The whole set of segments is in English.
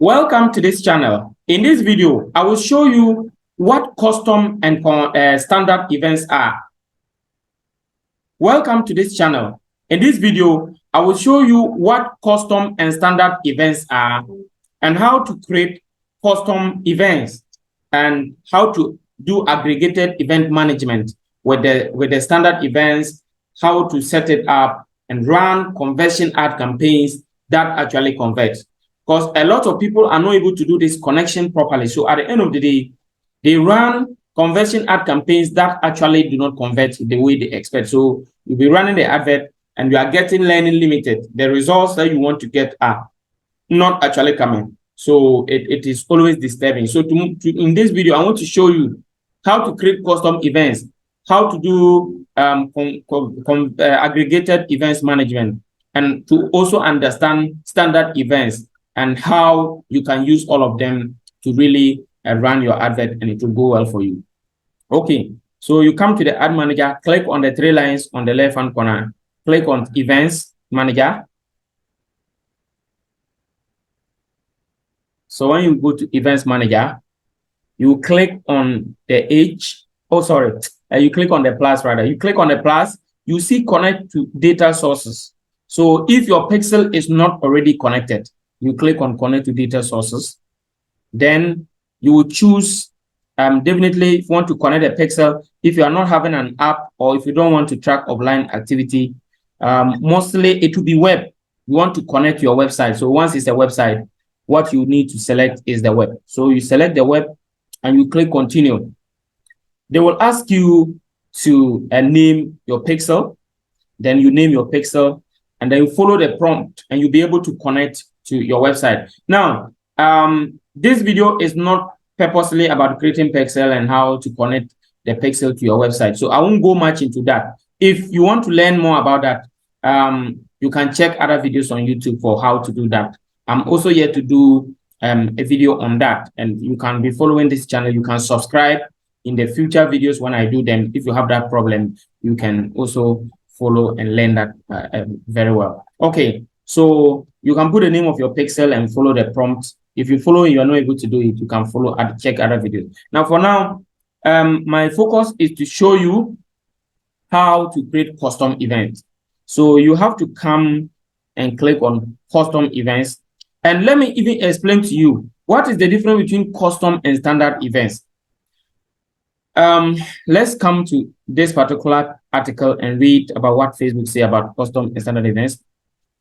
Welcome to this channel. In this video, I will show you what custom and standard events are. Welcome to this channel. In this video, I will show you what custom and standard events are and how to create custom events and how to do aggregated event management with the standard events, how to set it up and run conversion ad campaigns that actually convert. Because a lot of people are not able to do this connection properly. So at the end of the day, they run conversion ad campaigns that actually do not convert the way they expect. So you'll be running the advert and you are getting learning limited. The results that you want to get are not actually coming. So it is always disturbing. So in this video, I want to show you how to create custom events, how to do aggregated events management, and to also understand standard events and how you can use all of them to really run your advert and it will go well for you. Okay, so you come to the ad manager, click on the three lines on the left hand corner, click on events manager. So when you go to events manager, you click on the H, you click on the plus rather. You click on the plus, you see connect to data sources. So if your pixel is not already connected, you click on connect to data sources. Then you will choose, definitely if you want to connect a pixel, if you are not having an app or if you don't want to track offline activity, mostly it will be web. You want to connect your website. So once it's a website, what you need to select is the web. So you select the web and you click continue. They will ask you to name your pixel. Then you name your pixel and then you follow the prompt and you'll be able to connect to your website. Now, this video is not purposely about creating pixel and how to connect the pixel to your website. So I won't go much into that. If you want to learn more about that, you can check other videos on YouTube for how to do that. I'm also here to do a video on that, and you can be following this channel. You can subscribe in the future videos when I do them. If you have that problem, you can also follow and learn that very well. Okay, so you can put the name of your pixel and follow the prompt. If you follow and you are not able to do it, you can follow and check other videos. Now, for now, my focus is to show you how to create custom events. So you have to come and click on custom events. And let me even explain to you what is the difference between custom and standard events. Let's come to this particular article and read about what Facebook say about custom and standard events.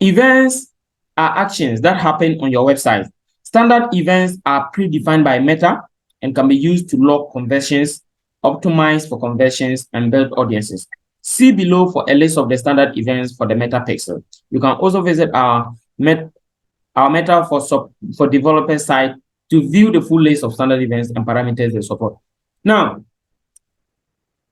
Events are actions that happen on your website. Standard events are predefined by Meta and can be used to log conversions, optimize for conversions, and build audiences. See below for a list of the standard events for the Meta pixel. You can also visit our Meta for developer site to view the full list of standard events and parameters they support. Now,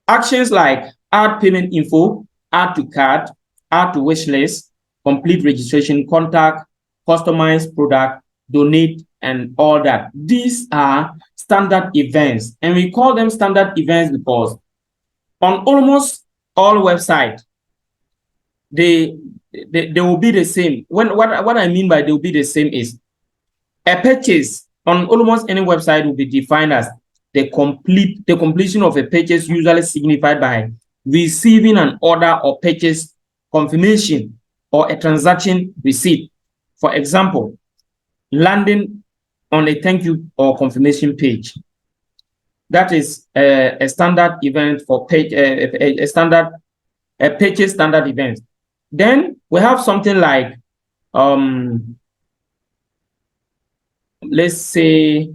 actions like add payment info, add to cart, add to wish list, complete registration, contact, customize product, donate, and all that. These are standard events, and we call them standard events because on almost all websites, they will be the same. What I mean by they will be the same is a purchase on almost any website will be defined as the completion of a purchase, usually signified by receiving an order or purchase confirmation or a transaction receipt. For example, landing on a thank you or confirmation page. That is a standard event for page, a purchase standard event. Then we have something like, let's say,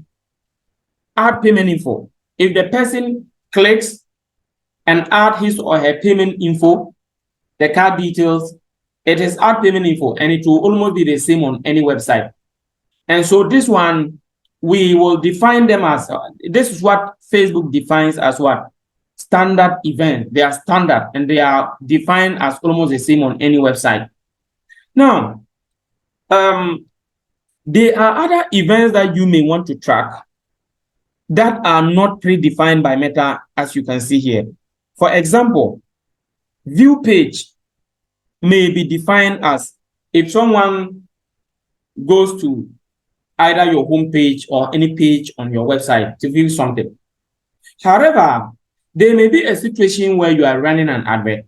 add payment info. If the person clicks and add his or her payment info, the card details, it is add payment info, and it will almost be the same on any website. And so this one, we will define them as, this is what Facebook defines as what? Standard event. They are standard and they are defined as almost the same on any website. Now, there are other events that you may want to track that are not predefined by Meta, as you can see here. For example, view page may be defined as if someone goes to either your home page or any page on your website to view something. However, there may be a situation where you are running an advert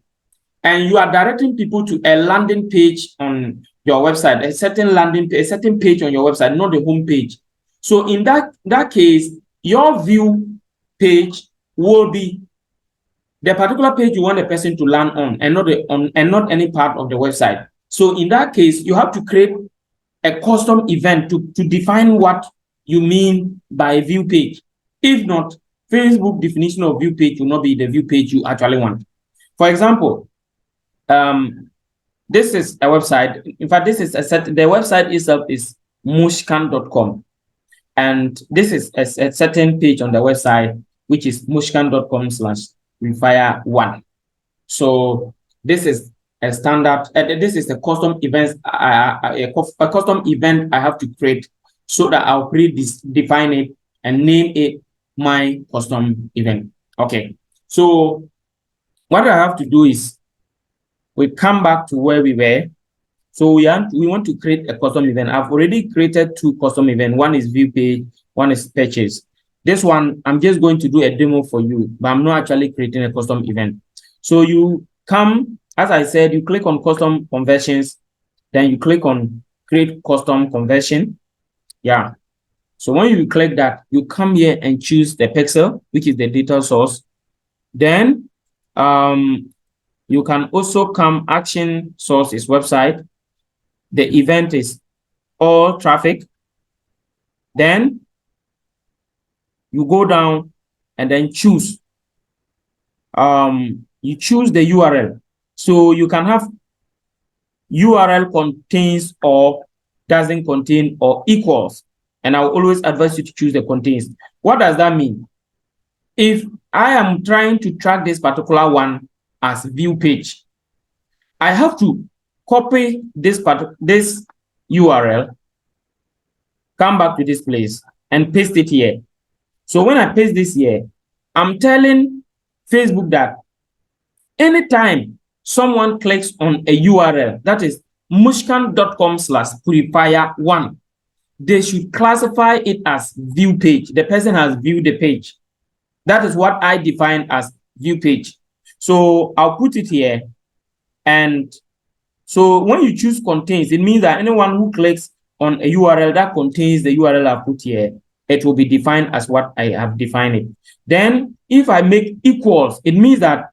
and you are directing people to a landing page on your website, a certain page on your website, not the home page. So in that case, your view page will be the particular page you want the person to land on, and not any part of the website. So in that case, you have to create a custom event to define what you mean by view page. If not, Facebook definition of view page will not be the view page you actually want. For example, this is a website. In fact, this is the website itself is mushkan.com. And this is a certain page on the website, which is mushkan.com/purify1. So this is a standard, this is a custom event, a custom event I have to create so that I'll define it and name it my custom event. Okay. So what I have to do is we come back to where we were. So we want to create a custom event. I've already created two custom events. One is view page, one is purchase. This one, I'm just going to do a demo for you, but I'm not actually creating a custom event. So you come, as I said, you click on custom conversions, then you click on create custom conversion. Yeah. So when you click that, you come here and choose the pixel, which is the data source. Then you can also come action source is website. The event is all traffic. Then you go down and then choose. You choose the URL. So you can have URL contains or doesn't contain or equals. And I will always advise you to choose the contains. What does that mean? If I am trying to track this particular one as view page, I have to copy this URL, come back to this place and paste it here. So when I paste this here, I'm telling Facebook that anytime someone clicks on a URL, that is mushkan.com/purifier1, they should classify it as view page. The person has viewed the page. That is what I define as view page. So I'll put it here. And so when you choose contains, it means that anyone who clicks on a URL that contains the URL I put here, it will be defined as what I have defined it. Then if I make equals, it means that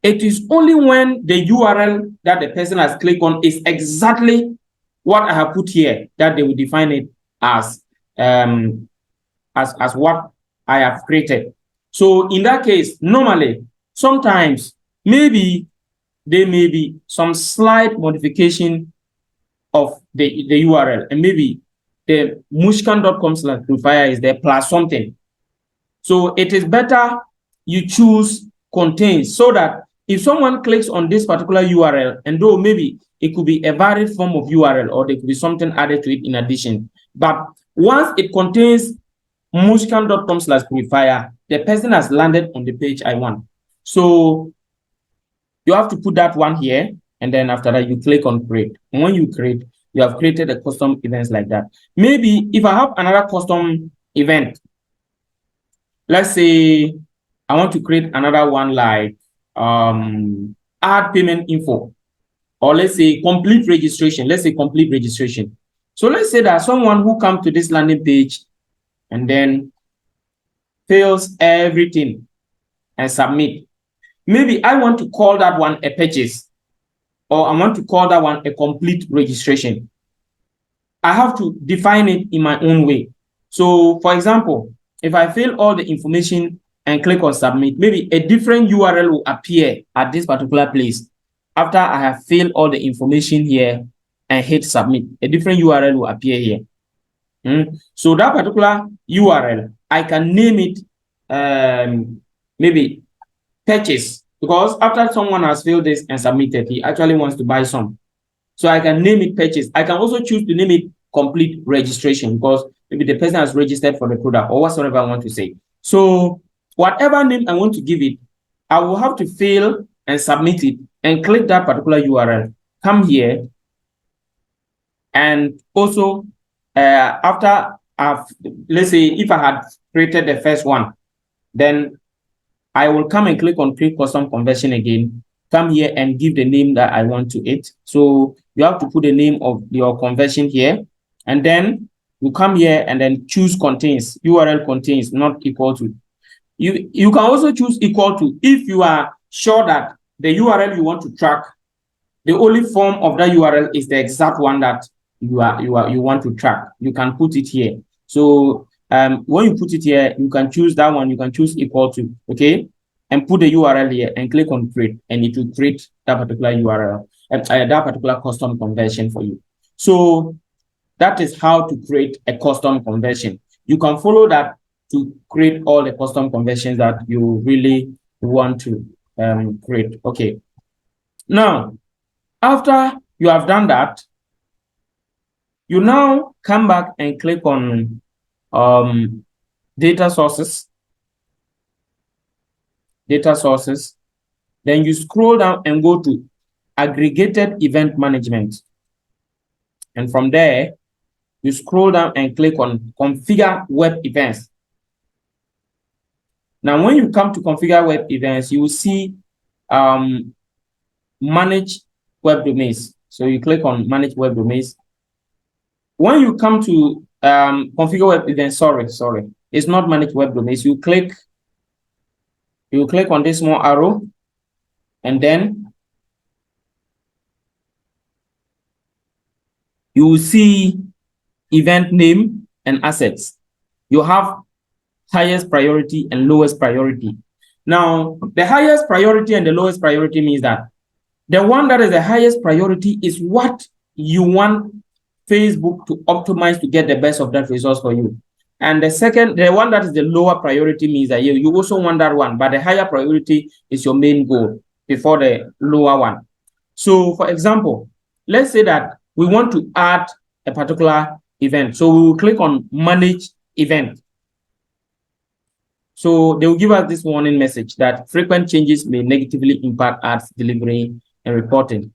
it is only when the URL that the person has clicked on is exactly what I have put here that they will define it as what I have created. So in that case, normally, sometimes maybe there may be some slight modification of the URL, and maybe the mushkan.com/purifier is there plus something. So it is better you choose contains, so that if someone clicks on this particular URL, and though maybe it could be a varied form of URL or there could be something added to it in addition, but once it contains mushkan.com/purifier, the person has landed on the page I want. So you have to put that one here, and then after that you click on create. And when you create, you have created a custom events like that. Maybe if I have another custom event, let's say I want to create another one like add payment info, or let's say complete registration. Let's say complete registration. So let's say that someone who comes to this landing page and then fills everything and submit. Maybe I want to call that one a purchase, or I want to call that one a complete registration. I have to define it in my own way. So for example, if I fill all the information and click on submit, maybe a different URL will appear at this particular place. After I have filled all the information here and hit submit, a different URL will appear here. So that particular URL, I can name it maybe purchase, because after someone has filled this and submitted, he actually wants to buy some. So I can name it purchase. I can also choose to name it complete registration, because maybe the person has registered for the product or whatsoever I want to say. So whatever name I want to give it, I will have to fill and submit it and click that particular URL. Come here and also after let's say if I had created the first one, then I will come and click on create custom conversion again, come here and give the name that I want to it. So you have to put the name of your conversion here, and then you come here and then choose contains, URL contains, not equal to. You can also choose equal to if you are sure that the URL you want to track, the only form of that URL is the exact one that you want to track. You can put it here. So when you put it here, you can choose that one. You can choose equal to, okay, and put the URL here and click on create, and it will create that particular URL and that particular custom conversion for you. So that is how to create a custom conversion. You can follow that to create all the custom conversions that you really want to create. Okay. Now, after you have done that, you now come back and click on data sources. Then you scroll down and go to aggregated event management. And from there, you scroll down and click on configure web events. Now, when you come to configure web events, you will see manage web domains. So you click on manage web domains. When you come to configure web events, sorry, it's not manage web domains. You click on this small arrow, and then you will see event name and assets. You have highest priority and lowest priority. Now, the highest priority and the lowest priority means that the one that is the highest priority is what you want Facebook to optimize to get the best of that resource for you. And the one that is the lower priority means that you also want that one, but the higher priority is your main goal before the lower one. So, for example, let's say that we want to add a particular event. So we will click on manage event. So they will give us this warning message that frequent changes may negatively impact ads delivery and reporting.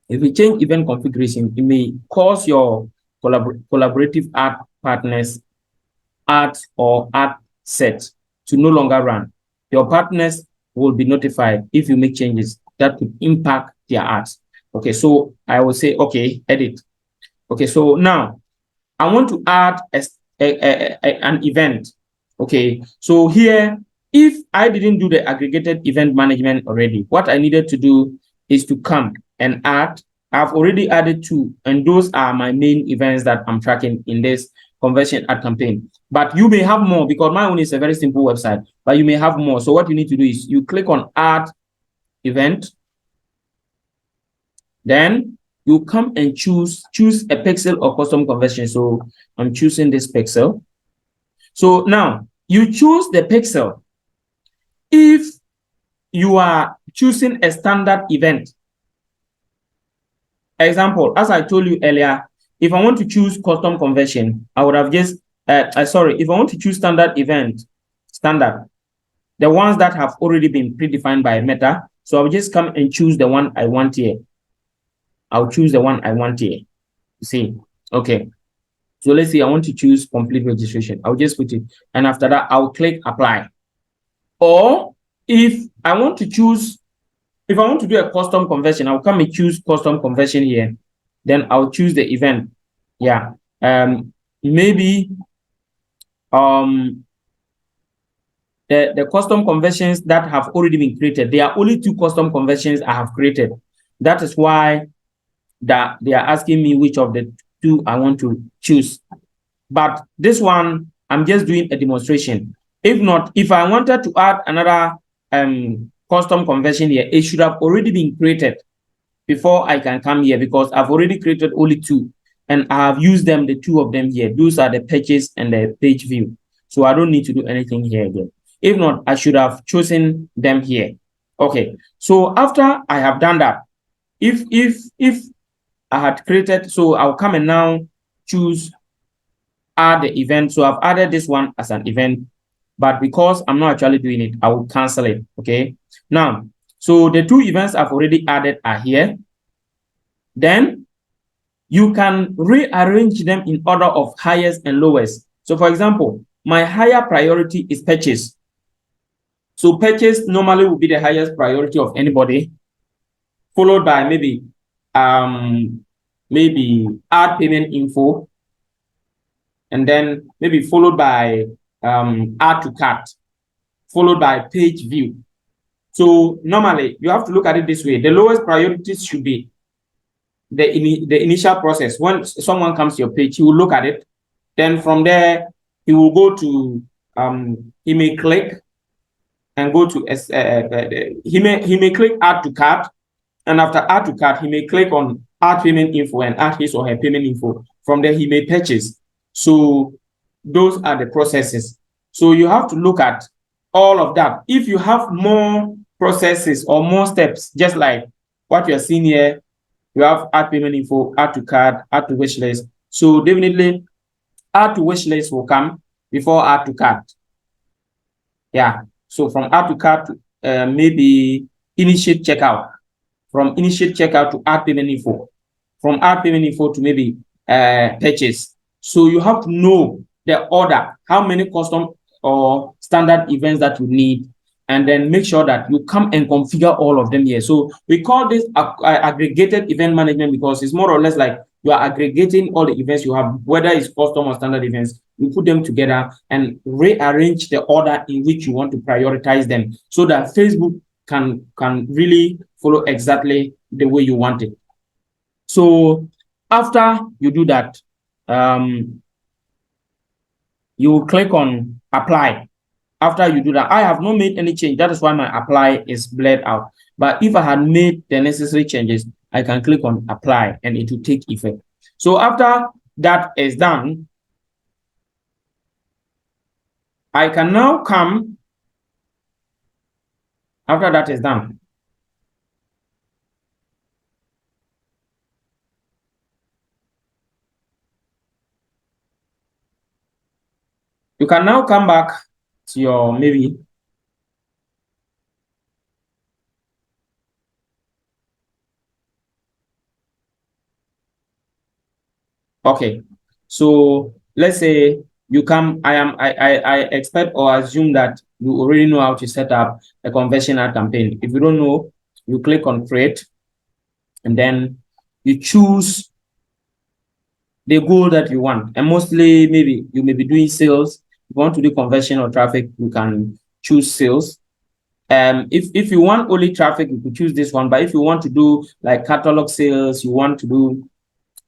If you change event configuration, it may cause your collaborative ad partners ads or ad set to no longer run. Your partners will be notified if you make changes that could impact their ads. Okay, so I will say, okay, edit. Okay, so now I want to add an event. Okay, so here, if I didn't do the aggregated event management already, what I needed to do is to come and add. I've already added 2, and those are my main events that I'm tracking in this conversion ad campaign. But you may have more, because my own is a very simple website, but you may have more. So what you need to do is you click on add event, then you come and choose a pixel or custom conversion. So I'm choosing this pixel. So now you choose the pixel. If you are choosing a standard event, example, as I told you earlier, if I want to choose custom conversion, I would have just, if I want to choose standard event, the ones that have already been predefined by Meta, so I'll just come and choose the one I want here. I'll choose the one I want here. See, okay. So let's say I want to choose complete registration. I'll just put it, and after that, I'll click apply. Or if I want to do a custom conversion, I'll come and choose custom conversion here. Then I'll choose the event. Yeah. Maybe the custom conversions that have already been created. There are only 2 custom conversions I have created. That is why that they are asking me which of the 2 I want to choose. But this one, I'm just doing a demonstration. If not, if I wanted to add another custom conversion here, it should have already been created before I can come here, because I've already created only 2, and I have used them, the 2 of them here. Those are the purchase and the page view. So I don't need to do anything here again. If not, I should have chosen them here. Okay. So after I have done that, if I had created, so I'll come and now choose add the event. So I've added this one as an event, but because I'm not actually doing it, I will cancel it. Okay. Now, so the 2 events I've already added are here. Then you can rearrange them in order of highest and lowest. So for example, my higher priority is purchase. So purchase normally will be the highest priority of anybody, followed by maybe add payment info, and then maybe followed by add to cart, followed by page view. So normally you have to look at it this way. The lowest priorities should be the initial process. When someone comes to your page, he will look at it. Then from there, he will go to he may click and go to he may click add to cart, and after add to cart, he may click on add payment info and add his or her payment info. From there, he may purchase. So those are the processes. So you have to look at all of that. If you have more processes or more steps, just like what you're seeing here, you have add payment info, add to cart, add to wish list. So definitely add to wish list will come before add to cart. Yeah. So from add to cart, maybe initiate checkout. From initiate checkout to add payment info. From add payment info to maybe purchase. So you have to know the order, how many custom or standard events that you need, and then make sure that you come and configure all of them here. So we call this aggregated event management because it's more or less like you are aggregating all the events you have, whether it's custom or standard events. You put them together and rearrange the order in which you want to prioritize them so that Facebook can really follow exactly the way you want it. So after you do that, you click on apply. After you do that, I have not made any change. That is why my apply is blurred out. But if I had made the necessary changes, I can click on apply and it will take effect. So after that is done, I can now come, after that is done, you can now come back to your maybe okay. So let's say you come, I expect or assume that you already know how to set up a conversion ad campaign. If you don't know, you click on create and then you choose the goal that you want. And mostly maybe you may be doing sales. If you want to do conversion or traffic, you can choose sales. If you want only traffic, you could choose this one. But if you want to do like catalog sales, you want to do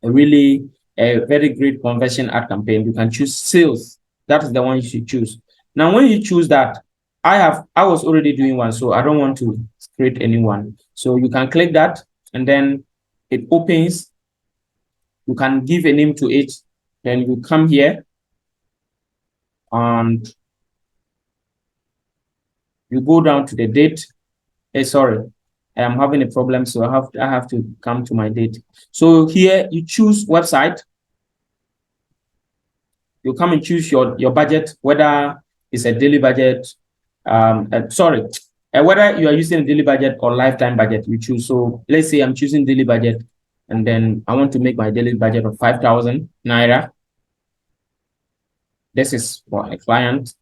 a very great conversion ad campaign, you can choose sales. That is the one you should choose. Now, when you choose that, I was already doing one, so I don't want to create any one. So you can click that and then it opens. You can give a name to it. Then you come here and you go down to the date. Sorry, I'm having a problem, so I have to come to my date. So here you choose website. You come and choose your budget, whether it's a daily budget. Whether you are using a daily budget or lifetime budget, you choose. So let's say I'm choosing daily budget, and then I want to make my daily budget of 5,000 naira. This is for a client.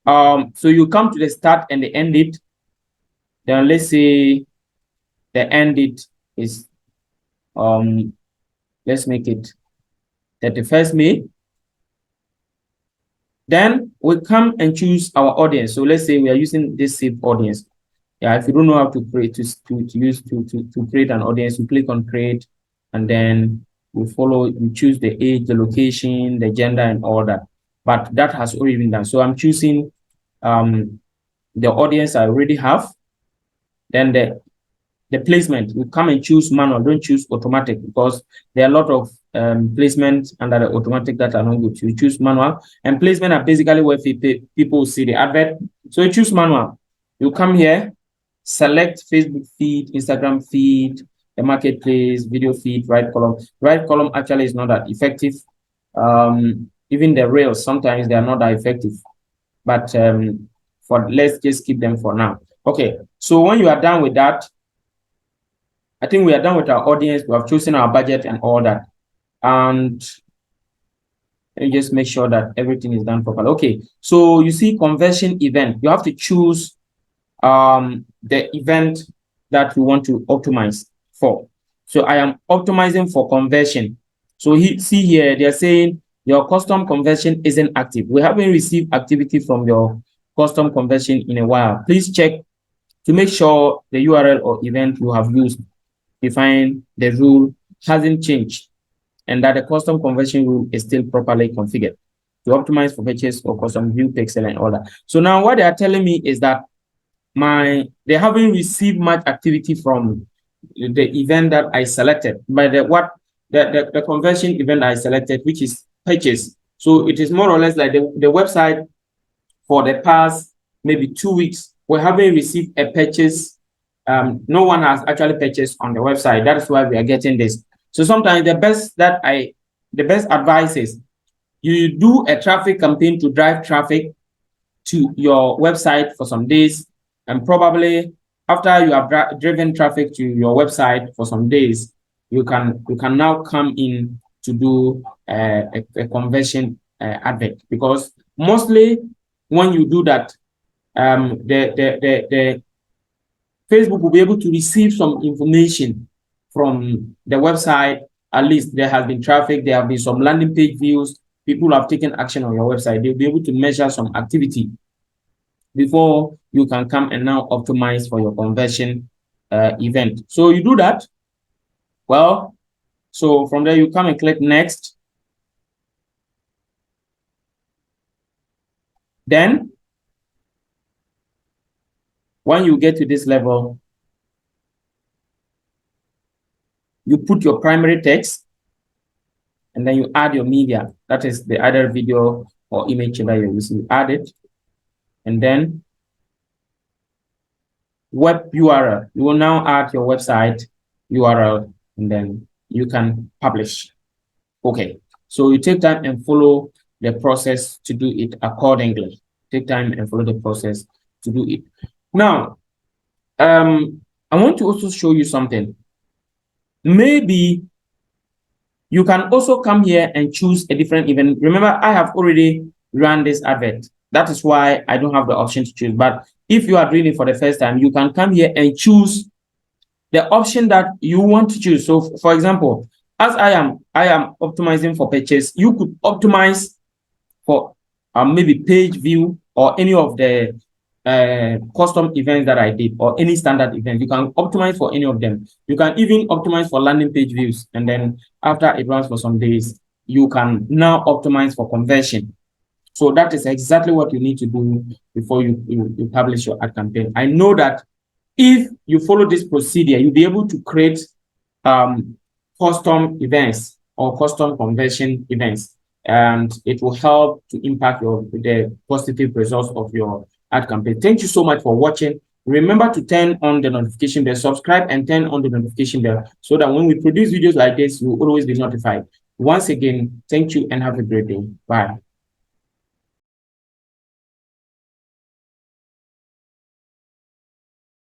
So you come to the start and the end date. Then let's say the end date is let's make it 31st May. Then we come and choose our audience. So let's say we are using this saved audience. Yeah, if you don't know how to create to create an audience, you click on create, and then you choose the age, the location, the gender, and all that. But that has already been done. So I'm choosing the audience I already have. Then the placement, you come and choose manual, don't choose automatic, because there are a lot of placements under the automatic that are not good. So you choose manual, and placement are basically where people see the advert. So you choose manual. You come here, select Facebook feed, Instagram feed, the marketplace, video feed, right column. Right column actually is not that effective. Even the Reels, sometimes they are not that effective. But let's just keep them for now. Okay, so when you are done with that, I think we are done with our audience. We have chosen our budget and all that. And let me just make sure that everything is done properly. Okay, so you see conversion event. You have to choose the event that you want to optimize for. So I am optimizing for conversion. So see here, they're saying your custom conversion isn't active. We haven't received activity from your custom conversion in a while. Please check to make sure the URL or event you have used, define the rule hasn't changed, and that the custom conversion rule is still properly configured to optimize for purchase or custom view pixel and all that. So now what they are telling me is that they haven't received much activity from the event that I selected, by the conversion event I selected, which is purchase. So it is more or less like the website for the past maybe 2 weeks, we haven't received a purchase. No one has actually purchased on the website. That is why we are getting this. So sometimes the best advice is you do a traffic campaign to drive traffic to your website for some days, and probably after you have driven traffic to your website for some days, you can now come in to do a conversion advert, because mostly when you do that, the Facebook will be able to receive some information from the website. At least there has been traffic, there have been some landing page views, people have taken action on your website. They'll be able to measure some activity before you can come and now optimize for your conversion event. So you do that. Well, so from there you come and click next. Then when you get to this level, you put your primary text, and then you add your media. That is the other video or image that you're using. You add it, and then web URL. You will now add your website URL, and then you can publish. Okay, so you take time and follow the process to do it accordingly. Take time and follow the process to do it. Now, I want to also show you something. Maybe you can also come here and choose a different event. Remember, I have already run this advert. That is why I don't have the option to choose. But if you are doing it for the first time, you can come here and choose the option that you want to choose. So, for example, as I am optimizing for purchase, you could optimize for maybe page view or any of the custom events that I did, or any standard event. You can optimize for any of them. You can even optimize for landing page views, and then after it runs for some days, you can now optimize for conversion. So that is exactly what you need to do before you publish your ad campaign. I know that if you follow this procedure, you'll be able to create custom events or custom conversion events, and it will help to impact the positive results of your ad campaign. Thank you so much for watching. Remember to turn on the notification bell, subscribe and turn on the notification bell, so that when we produce videos like this, you will always be notified. Once again, thank you and have a great day. Bye.